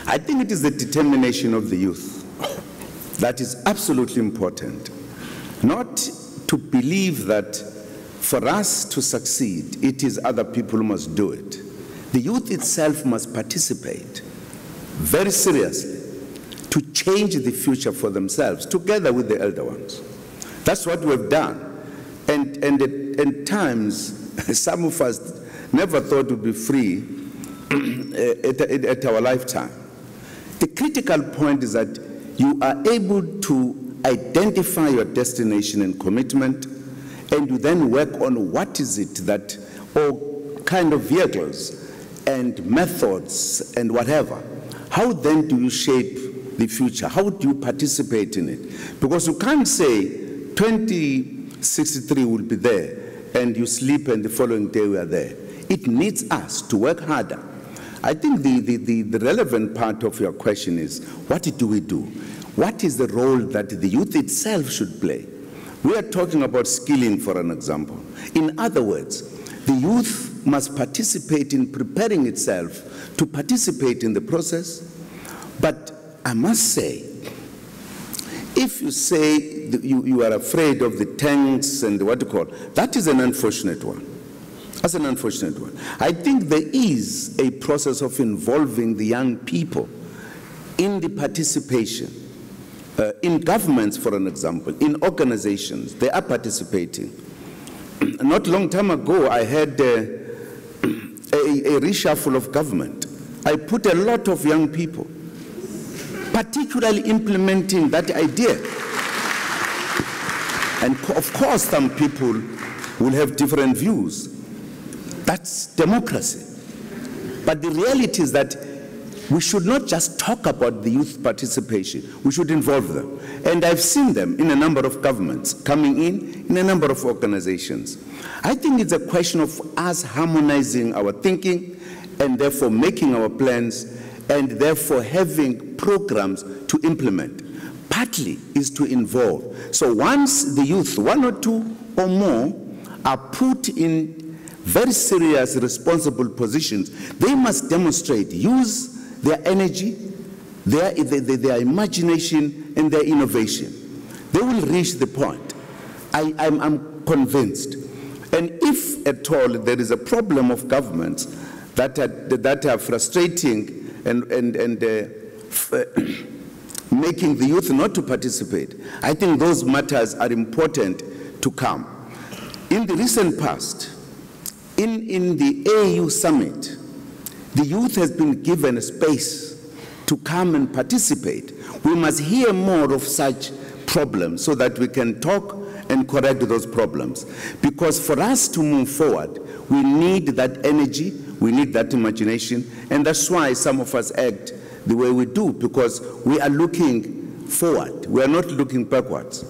I think it is the determination of the youth that is absolutely important. Not to believe that for us to succeed, it is other people who must do it. The youth itself must participate very seriously to change the future for themselves, together with the elder ones. That's what we've done. And at times, some of us never thought we'd be free at our lifetime. The critical point is that you are able to identify your destination and commitment, and you then work on what is it that, or kind of vehicles and methods and whatever. How then do you shape the future? How do you participate in it? Because you can't say 2063 will be there and you sleep and the following day we are there. It needs us to work harder. I think the relevant part of your question is, what do we do? What is the role that the youth itself should play? We are talking about skilling, for an example. In other words, the youth must participate in preparing itself to participate in the process. But I must say, if you say that you are afraid of the tanks and what you call, that is an unfortunate one. That's an unfortunate one. I think there is a process of involving the young people in the participation. In governments, for an example, in organizations, they are participating. Not a long time ago, I had a reshuffle of government. I put a lot of young people, particularly implementing that idea. And of course, some people will have different views. That's democracy. But the reality is that we should not just talk about the youth participation, we should involve them. And I've seen them in a number of governments, coming in a number of organizations. I think it's a question of us harmonizing our thinking and therefore making our plans and therefore having programs to implement. Partly is to involve. So once the youth, one or two or more, are put in very serious, responsible positions, they must demonstrate, use their energy, their imagination, and their innovation. They will reach the point. I'm convinced. And if at all there is a problem of governments that are frustrating and making the youth not to participate, I think those matters are important to come. In the recent past, in the AU summit, the youth has been given a space to come and participate. We must hear more of such problems so that we can talk and correct those problems. Because for us to move forward, we need that energy, we need that imagination, and that's why some of us act the way we do, because we are looking forward. We are not looking backwards.